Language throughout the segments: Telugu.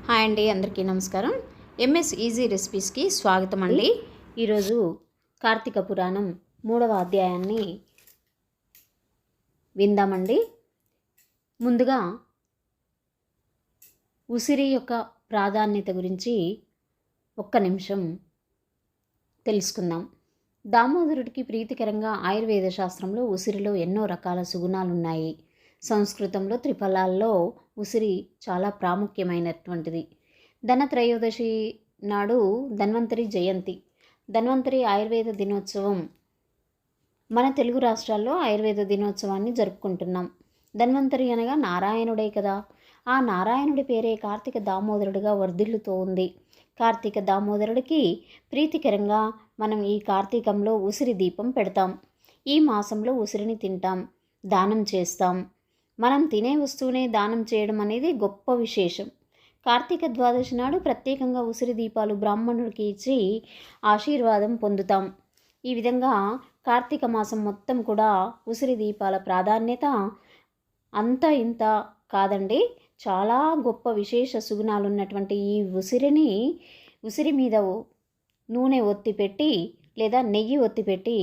హాయ్ అండి, అందరికీ నమస్కారం. ఎంఎస్ ఈజీ రెసిపీస్కి స్వాగతం అండి. ఈరోజు కార్తీక పురాణం 3వ అధ్యాయాన్ని విందామండి. ముందుగా ఉసిరి యొక్క ప్రాధాన్యత గురించి ఒక్క నిమిషం తెలుసుకుందాం. దామోదరుడికి ప్రీతికరంగా ఆయుర్వేద శాస్త్రంలో ఉసిరిలో ఎన్నో రకాల సుగుణాలు ఉన్నాయి. సంస్కృతంలో త్రిఫలాల్లో ఉసిరి చాలా ప్రాముఖ్యమైనటువంటిది. ధనత్రయోదశి నాడు ధన్వంతరి జయంతి, ధన్వంతరి ఆయుర్వేద దినోత్సవం మన తెలుగు రాష్ట్రాల్లో ఆయుర్వేద దినోత్సవాన్ని జరుపుకుంటున్నాం. ధన్వంతరి అనగా నారాయణుడే కదా. ఆ నారాయణుడి పేరే కార్తీక దామోదరుడిగా వర్ధిల్లుతూ ఉంది. కార్తీక దామోదరుడికి ప్రీతికరంగా మనం ఈ కార్తీకంలో ఉసిరి దీపం పెడతాం. ఈ మాసంలో ఉసిరిని తింటాం, దానం చేస్తాం. మనం తినే వస్తువునే దానం చేయడం అనేది గొప్ప విశేషం. కార్తీక ద్వాదశి నాడు ప్రత్యేకంగా ఉసిరి దీపాలు బ్రాహ్మణుడికి ఇచ్చి ఆశీర్వాదం పొందుతాం. ఈ విధంగా కార్తీక మాసం మొత్తం కూడా ఉసిరి దీపాల ప్రాధాన్యత అంత ఇంత కాదండి. చాలా గొప్ప విశేష సుగుణాలు ఉన్నటువంటి ఈ ఉసిరి మీద నూనె ఒత్తి పెట్టి లేదా నెయ్యి ఒత్తి పెట్టి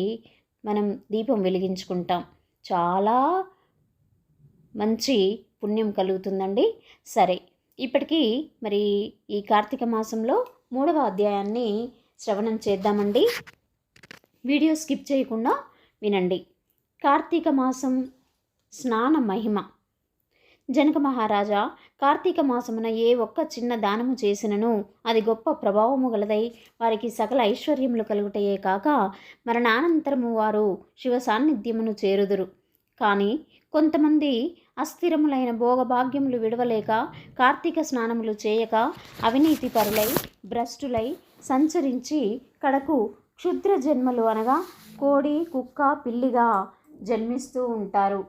మనం దీపం వెలిగించుకుంటాం. చాలా మంచి పుణ్యం కలుగుతుందండి. సరే, ఇప్పటికీ మరి ఈ కార్తీక మాసంలో 3వ అధ్యాయాన్ని శ్రవణం చేద్దామండి. వీడియో స్కిప్ చేయకుండా వినండి. కార్తీక మాసం స్నాన మహిమ. జనక మహారాజా, కార్తీక మాసమున ఏ ఒక్క చిన్న దానము చేసినను అది గొప్ప ప్రభావము గలదై వారికి సకల ఐశ్వర్యములు కలుగుటయే కాక మరణానంతరము వారు శివ సాన్నిధ్యమును చేరుదురు. కానీ కొంతమంది అస్థిరములైన భోగభాగ్యములు విడవలేక కార్తీక స్నానములు చేయక అవినీతి పరులై భ్రష్టులై సంచరించి కడకు క్షుద్ర జన్మలు అనగా కోడి, కుక్క, పిల్లిగా జన్మిస్తూ ఉంటారు.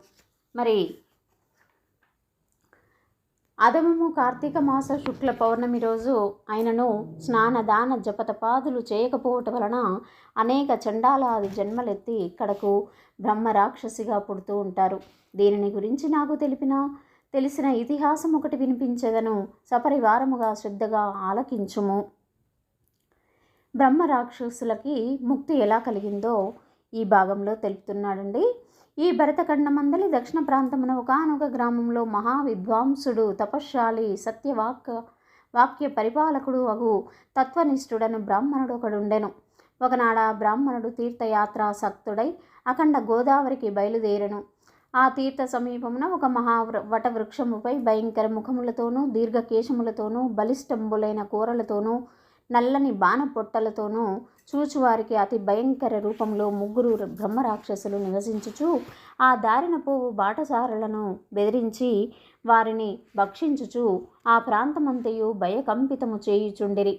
మరి అదమము కార్తీక మాస శుక్ల పౌర్ణమి రోజు అయినను స్నాన దాన జపతపాదులు చేయకపోవటం వలన అనేక చండాలాది జన్మలెత్తి ఇక్కడకు బ్రహ్మ రాక్షసిగా పుడుతూ ఉంటారు. దీనిని గురించి నాకు తెలిసిన ఇతిహాసం ఒకటి వినిపించదను, సపరివారముగా శ్రద్ధగా ఆలకించుము. బ్రహ్మ రాక్షసులకి ముక్తి ఎలా కలిగిందో ఈ భాగంలో తెలుపుతున్నాడండి. ఈ భరతఖండమందలి దక్షిణ ప్రాంతమున ఒకానొక గ్రామంలో మహావిద్వాంసుడు, తపశ్శాలి, వాక్య పరిపాలకుడు అగు తత్వనిష్ఠుడను బ్రాహ్మణుడు ఒకడుండెను. ఒకనాడు ఆ బ్రాహ్మణుడు తీర్థయాత్రాసక్తుడై అఖండ గోదావరికి బయలుదేరెను. ఆ తీర్థ సమీపమున ఒక వటవృక్షముపై భయంకర ముఖములతోనూ దీర్ఘకేశములతోనూ బలిష్టంబులైన కూరలతోనూ నల్లని బాణపొట్టలతోనూ చూచువారికి అతి భయంకర రూపంలో 3 బ్రహ్మరాక్షసులు నివసించుచు ఆ దారిన పోవు బాటసారులను బెదిరించి వారిని భక్షించుచు ఆ ప్రాంతమంతయు భయకంపితము చేయుచుండిరి.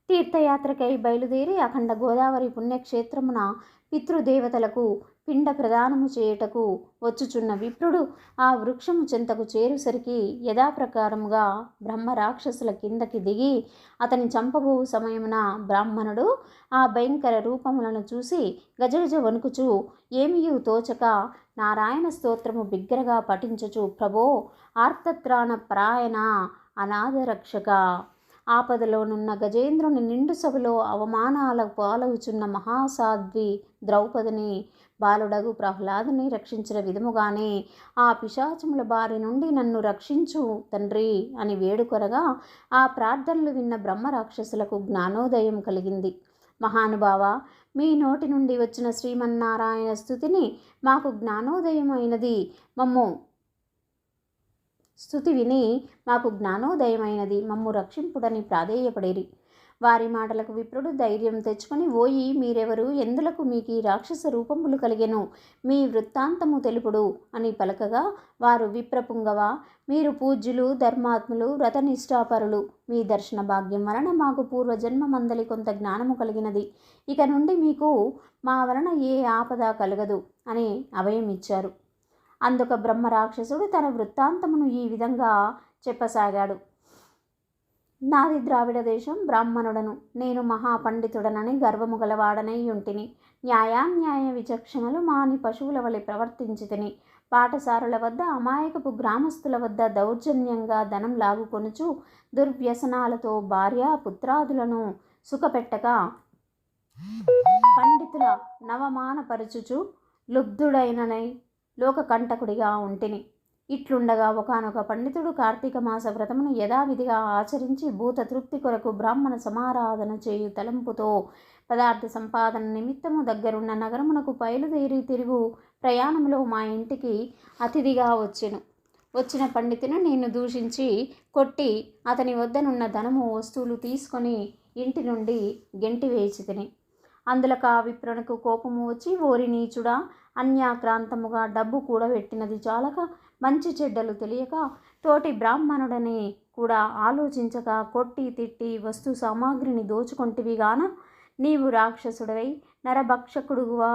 తీర్థయాత్రకై బయలుదేరి అఖండ గోదావరి పుణ్యక్షేత్రమున పితృదేవతలకు పిండ ప్రదానము చేయుటకు వచ్చుచున్న విప్రుడు ఆ వృక్షము చెంతకు చేరుసరికి యథాప్రకారముగా బ్రహ్మ రాక్షసుల కిందకి దిగి అతని చంపబో సమయమున బ్రాహ్మణుడు ఆ భయంకర రూపములను చూసి గజగజ వణుకుచు ఏమియూ తోచక నారాయణ స్తోత్రము బిగ్గరగా పఠించుచు, ప్రభో ఆర్తత్రాణ పరాయణ అనాథరక్షక, ఆపదలోనున్న గజేంద్రుని నిండు సభలో అవమానాల పాలవుచున్న మహాసాధ్వి ద్రౌపదిని బాలుడగు ప్రహ్లాదుని రక్షించిన విధముగానే ఆ పిశాచముల బారి నుండి నన్ను రక్షించు తండ్రి అని వేడుకొనగా ఆ ప్రార్థనలు విన్న బ్రహ్మరాక్షసులకు జ్ఞానోదయం కలిగింది. మహానుభావ, మీ నోటి నుండి వచ్చిన శ్రీమన్నారాయణ స్తుతిని మాకు జ్ఞానోదయమైనది స్తుతి విని మాకు జ్ఞానోదయమైనది, మమ్ము రక్షింపుడని ప్రాధేయపడిరి. వారి మాటలకు విప్రుడు ధైర్యం తెచ్చుకొని, ఓయి మీరెవరు, ఎందులకు మీకు ఈ రాక్షస రూపములు కలిగెను, మీ వృత్తాంతము తెలుపుడు అని పలకగా వారు, విప్రపుంగవ, మీరు పూజ్యులు, ధర్మాత్ములు, వ్రతనిష్టాపరులు. మీ దర్శన భాగ్యం వలన మాకు పూర్వజన్మ మందలి కొంత జ్ఞానము కలిగినది. ఇక నుండి మీకు మా వలన ఏ ఆపద కలగదు అని అభయమిచ్చారు. అందుక బ్రహ్మరాక్షసుడు తన వృత్తాంతమును ఈ విధంగా చెప్పసాగాడు. నాది ద్రావిడ దేశం, బ్రాహ్మణుడను. నేను మహాపండితుడనని గర్వము గలవాడనై యుంటిని. న్యాయాన్యాయ విచక్షణలు మాని పశువుల వలె ప్రవర్తించితిని. పాఠశాలల వద్ద, అమాయకపు గ్రామస్తుల వద్ద దౌర్జన్యంగా ధనం లాగుకొనుచు దుర్వ్యసనాలతో భార్య పుత్రాదులను సుఖపెట్టక పండితుల నవమానపరచుచు లుబ్ధుడైననై లోకకంటకుడిగా ఉంటిని. ఇట్లుండగా ఒకనొక పండితుడు కార్తీక మాస వ్రతమును యథావిధిగా ఆచరించి భూత తృప్తి కొరకు బ్రాహ్మణ సమారాధన చేయు తలంపుతో పదార్థ సంపాదన నిమిత్తము దగ్గరున్న నగరమునకు బయలుదేరి తిరుగు ప్రయాణంలో మా ఇంటికి అతిథిగా వచ్చిన పండితుని నేను దూషించి కొట్టి అతని వద్దనున్న ధనము వస్తువులు తీసుకొని ఇంటి నుండి గెంటివేసి తిని. అందులక ఆ విప్రునకు కోపము వచ్చి, ఓరి నీచుడా, అన్యాక్రాంతముగా డబ్బు కూడబెట్టినది చాలక మంచి చెడ్డలు తెలియక తోటి బ్రాహ్మణుడని కూడా ఆలోచించక కొట్టి తిట్టి వస్తు సామాగ్రిని దోచుకొంటివిగాన నీవు రాక్షసుడవై నరభక్షకుడుగా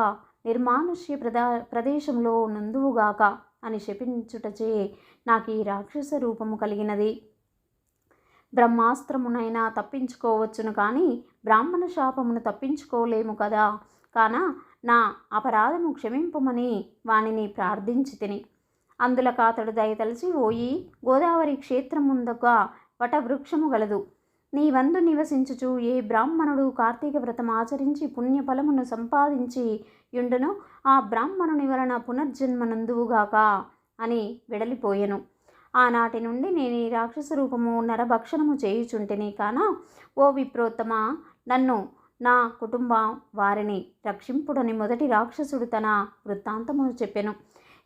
నిర్మానుష్య ప్రదేశంలో నందువుగాక అని శపించుటచే నాకు ఈ రాక్షస రూపము కలిగినది. బ్రహ్మాస్త్రమునైనా తప్పించుకోవచ్చును, కానీ బ్రాహ్మణ శాపమును తప్పించుకోలేము కదా. కాన నా అపరాధము క్షమింపమని వానిని ప్రార్థించి తిని. అందులక అతడు దయతలిచి, ఓయి, గోదావరి క్షేత్రం ముందుగా వటవృక్షము గలదు. నీ వందు నివసించుచు ఏ బ్రాహ్మణుడు కార్తీక వ్రతం ఆచరించి పుణ్యఫలమును సంపాదించి యుండునో ఆ బ్రాహ్మణుని వలన పునర్జన్మనందువుగాక అని వెడలిపోయెను. ఆనాటి నుండి నేను ఈ రాక్షస రూపము నరభక్షణము చేయుచుంటిని. కాన ఓ విప్రోత్తమ, నన్ను నా కుటుంబ వారిని రక్షింపుడని మొదటి రాక్షసుడు తన వృత్తాంతమును చెప్పెను.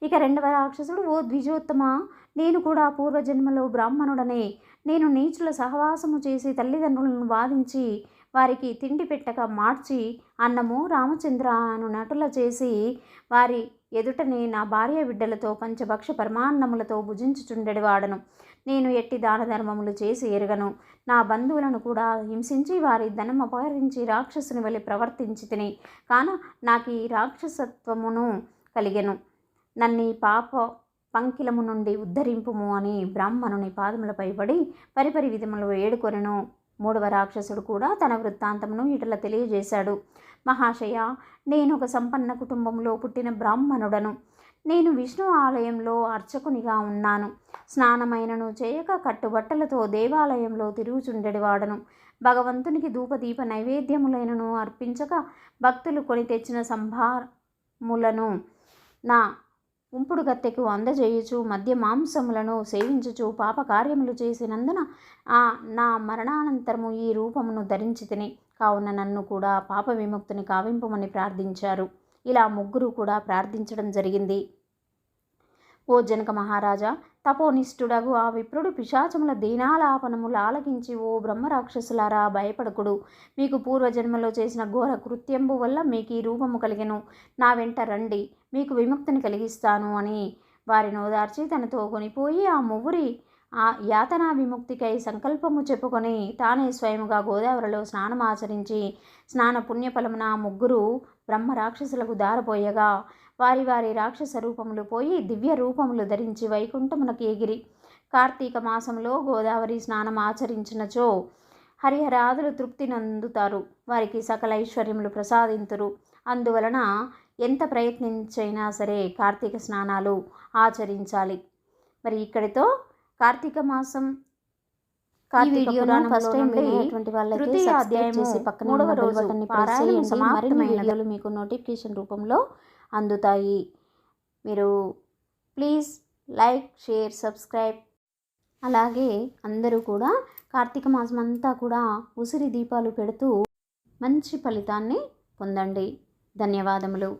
ఇక రెండవ రాక్షసుడు, ఓ ద్విజోత్తమ, నేను కూడా పూర్వజన్మలో బ్రాహ్మణుడనే. నేను నీచుల సహవాసము చేసి తల్లిదండ్రులను బాధించి వారికి తిండి పెట్టక మార్చి అన్నము రామచంద్ర అను నటుల చేసి వారి ఎదుటనే నా భార్య బిడ్డలతో పంచభక్ష పరమాన్నములతో భుజించుచుండెడివాడను. నేను ఎట్టి దాన ధర్మములు చేసి ఎరుగను. నా బంధువులను కూడా హింసించి వారి ధనం అపహరించి రాక్షసుని వలె ప్రవర్తించి తిని. కాన నాకు ఈ రాక్షసత్వమును కలిగెను. నన్ను పాప పంకిలము నుండి ఉద్ధరింపుము అని బ్రాహ్మణుని పాదములపై పడి పరిపరి విధములు ఏడుకొనెను. మూడవ రాక్షసుడు కూడా తన వృత్తాంతమును ఇటల తెలియజేశాడు. మహాశయ, నేను ఒక సంపన్న కుటుంబంలో పుట్టిన బ్రాహ్మణుడను. నేను విష్ణు ఆలయంలో అర్చకునిగా ఉన్నాను. స్నానమైనను చేయక కట్టుబట్టలతో దేవాలయంలో తిరుగుచుండెడివాడను. భగవంతునికి ధూపదీప నైవేద్యములైనను అర్పించక భక్తులు కొని తెచ్చిన సంభారములను నా ఉంపుడు గత్తెకు అందజేయుచు మద్య మాంసములను సేవించుచు పాపకార్యములు చేసినందున నా మరణానంతరము ఈ రూపమును ధరించి తిని. కావున నన్ను కూడా పాప విముక్తిని కావింపమని ప్రార్థించారు. ఇలా ముగ్గురు కూడా ప్రార్థించడం జరిగింది. ఓ జనక మహారాజా, తపోనిష్ఠుడగు ఆ విప్రుడు పిశాచముల దీనాలాపనములు ఆలకించి, ఓ బ్రహ్మరాక్షసులారా, భయపడకుడు. మీకు పూర్వజన్మలో చేసిన ఘోర కృత్యంబు వల్ల మీకు ఈ రూపము కలిగెను. నా వెంట రండి, మీకు విముక్తిని కలిగిస్తాను అని వారిని ఓదార్చి తనతో కొనిపోయి ఆ ముగ్గురి ఆ యాతనా విముక్తికై సంకల్పము చెప్పుకొని తానే స్వయముగా గోదావరిలో స్నానమాచరించి స్నాన పుణ్యఫలమున ముగ్గురు బ్రహ్మ రాక్షసులకు దారపోయగా వారి వారి రాక్షస రూపములు పోయి దివ్య రూపములు ధరించి వైకుంఠమునకు ఎగిరి కార్తీక మాసంలో గోదావరి స్నానం ఆచరించినచో హరిహరాదులు తృప్తి నందుతారు. వారికి సకల ఐశ్వర్యములు ప్రసాదింతురు. అందువలన ఎంత ప్రయత్నించైనా సరే కార్తీక స్నానాలు ఆచరించాలి. మరి ఇక్కడితో కార్తీక మాసం కార్తీక పురాణంలో నుండి తృతీయ అధ్యాయము 3వ రోజు పారాయణం సమాప్తమైనది మీకు నోటిఫికేషన్ రూపంలో అందుతాయి. మీరు ప్లీజ్ లైక్, షేర్, సబ్స్క్రైబ్. అలాగే అందరూ కూడా కార్తీక మాసం అంతా కూడా ఉసిరి దీపాలు పెడుతూ మంచి ఫలితాన్ని పొందండి. ధన్యవాదములు.